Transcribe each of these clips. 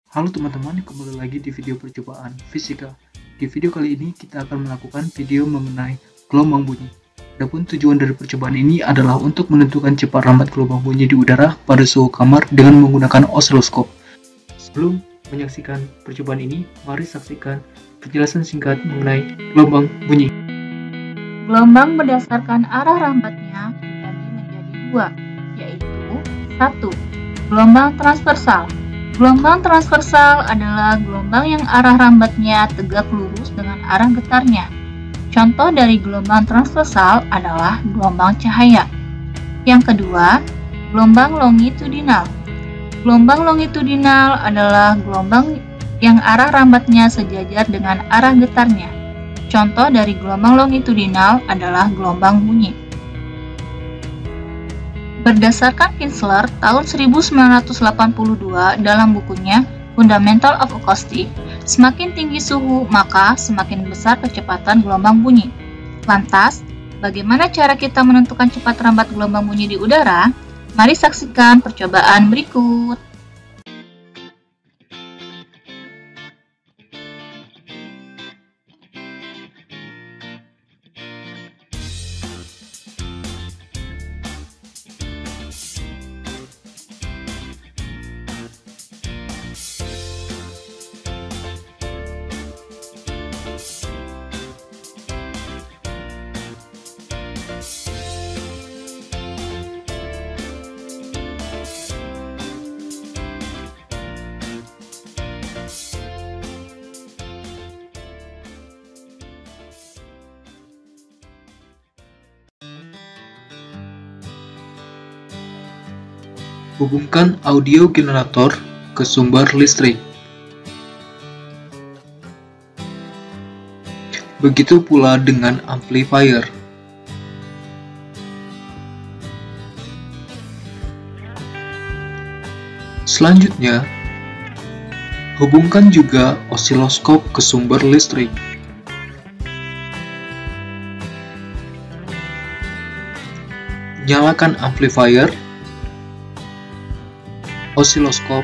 Halo teman-teman, kembali lagi di video percobaan fisika. Di video kali ini kita akan melakukan video mengenai gelombang bunyi. Adapun tujuan dari percobaan ini adalah untuk menentukan cepat lambat gelombang bunyi di udara pada suhu kamar dengan menggunakan osiloskop. Sebelum menyaksikan percobaan ini, mari saksikan penjelasan singkat mengenai gelombang bunyi. Gelombang berdasarkan arah rambatnya dibagi menjadi dua, yaitu 1. Gelombang transversal. Gelombang transversal adalah gelombang yang arah rambatnya tegak lurus dengan arah getarnya. Contoh dari gelombang transversal adalah gelombang cahaya. Yang kedua, gelombang longitudinal. Gelombang longitudinal adalah gelombang yang arah rambatnya sejajar dengan arah getarnya. Contoh dari gelombang longitudinal adalah gelombang bunyi. Berdasarkan Kinsler tahun 1982 dalam bukunya Fundamental of Acoustics, semakin tinggi suhu maka semakin besar kecepatan gelombang bunyi. Lantas, bagaimana cara kita menentukan cepat lambat gelombang bunyi di udara? Mari saksikan percobaan berikut. Hubungkan audio generator ke sumber listrik. Begitu pula dengan amplifier. Selanjutnya, hubungkan juga osiloskop ke sumber listrik. Nyalakan amplifier, osiloskop,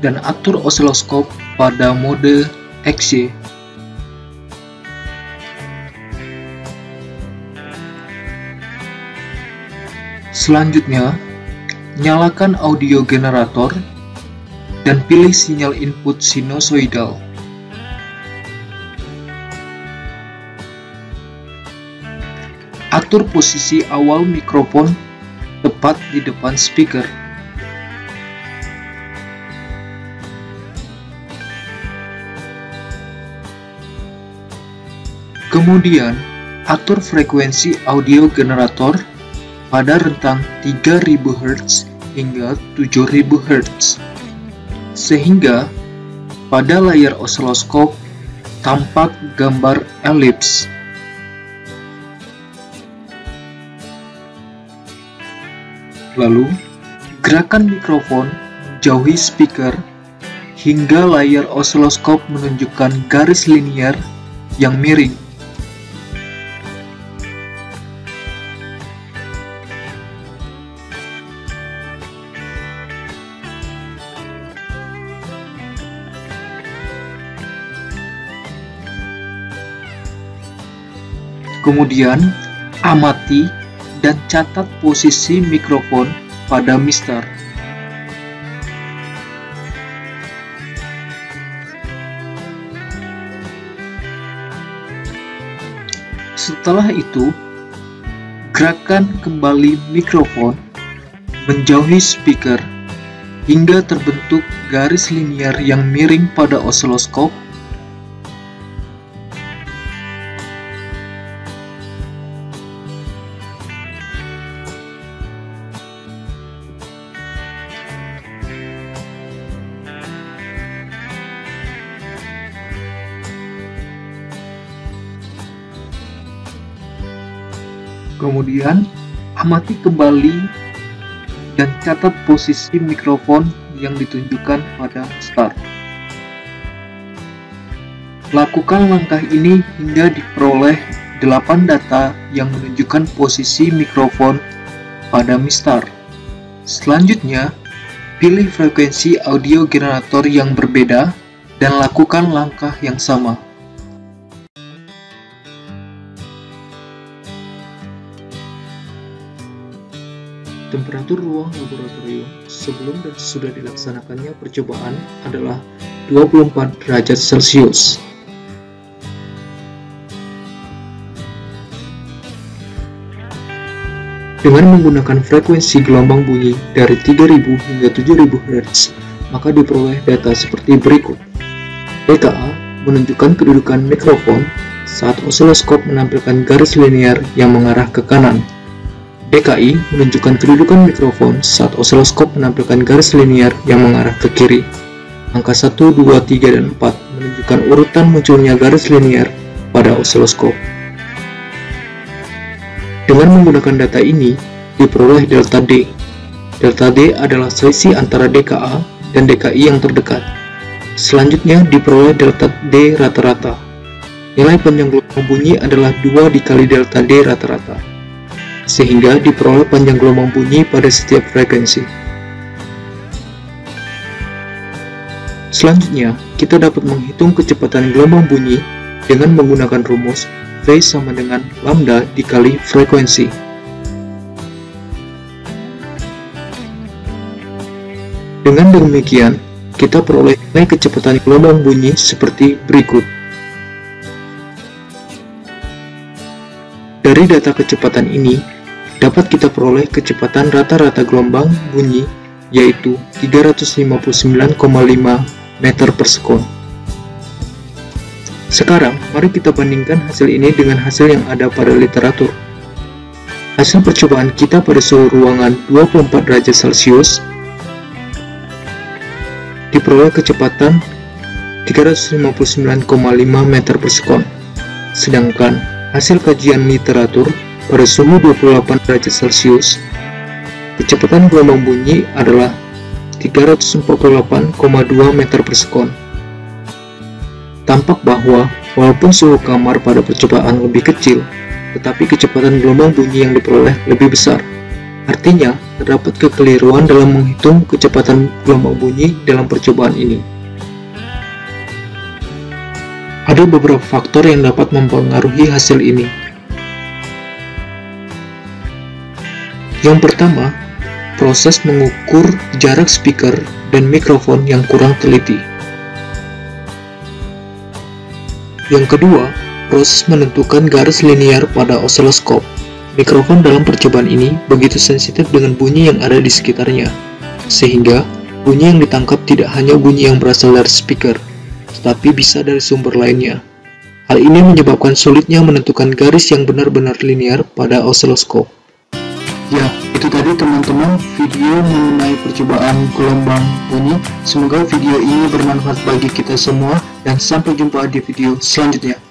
dan atur osiloskop pada mode XY. Selanjutnya, nyalakan audio generator dan pilih sinyal input sinusoidal. Atur posisi awal mikrofon tepat di depan speaker. Kemudian, atur frekuensi audio generator pada rentang 3000 Hz hingga 7000 Hz, sehingga pada layar osiloskop tampak gambar elips. Lalu, gerakan mikrofon menjauhi speaker hingga layar osiloskop menunjukkan garis linier yang miring. Kemudian, amati dan catat posisi mikrofon pada mistar. Setelah itu, gerakan kembali mikrofon menjauhi speaker hingga terbentuk garis linier yang miring pada osiloskop. Kemudian, amati kembali dan catat posisi mikrofon yang ditunjukkan pada start. Lakukan langkah ini hingga diperoleh 8 data yang menunjukkan posisi mikrofon pada mistar. Selanjutnya, Pilih frekuensi audio generator yang berbeda dan lakukan langkah yang sama. Temperatur ruang laboratorium sebelum dan sesudah dilaksanakannya percobaan adalah 24 derajat Celcius. Dengan menggunakan frekuensi gelombang bunyi dari 3000 hingga 7000 Hz, maka diperoleh data seperti berikut. DKA menunjukkan kedudukan mikrofon saat osiloskop menampilkan garis linear yang mengarah ke kanan. DKI menunjukkan kedudukan mikrofon saat osiloskop menampilkan garis linear yang mengarah ke kiri. Angka 1, 2, 3, dan 4 menunjukkan urutan munculnya garis linear pada osiloskop. Dengan menggunakan data ini, diperoleh delta D. Delta D adalah selisih antara DKA dan DKI yang terdekat. Selanjutnya diperoleh delta D rata-rata. Nilai panjang gelombang bunyi adalah 2 dikali delta D rata-rata, sehingga diperoleh panjang gelombang bunyi pada setiap frekuensi. Selanjutnya, kita dapat menghitung kecepatan gelombang bunyi dengan menggunakan rumus V sama dengan lambda dikali frekuensi. Dengan demikian, kita peroleh nilai kecepatan gelombang bunyi seperti berikut. Dari data kecepatan ini, dapat kita peroleh kecepatan rata-rata gelombang bunyi yaitu 359,5 meter per sekon. Sekarang, mari kita bandingkan hasil ini dengan hasil yang ada pada literatur. Hasil percobaan kita pada suhu ruangan 24 derajat Celcius diperoleh kecepatan 359,5 meter per sekon. Sedangkan hasil kajian literatur pada suhu 28 derajat Celcius, kecepatan gelombang bunyi adalah 348,2 meter per sekon. Tampak bahwa walaupun suhu kamar pada percobaan lebih kecil, tetapi kecepatan gelombang bunyi yang diperoleh lebih besar. Artinya, terdapat kekeliruan dalam menghitung kecepatan gelombang bunyi dalam percobaan ini. Ada beberapa faktor yang dapat mempengaruhi hasil ini. Yang pertama, proses mengukur jarak speaker dan mikrofon yang kurang teliti. Yang kedua, proses menentukan garis linear pada osiloskop. Mikrofon dalam percobaan ini begitu sensitif dengan bunyi yang ada di sekitarnya, sehingga bunyi yang ditangkap tidak hanya bunyi yang berasal dari speaker, tetapi bisa dari sumber lainnya. Hal ini menyebabkan sulitnya menentukan garis yang benar-benar linear pada osiloskop. Ya, itu tadi teman-teman video mengenai percobaan gelombang bunyi. Semoga video ini bermanfaat bagi kita semua dan sampai jumpa di video selanjutnya.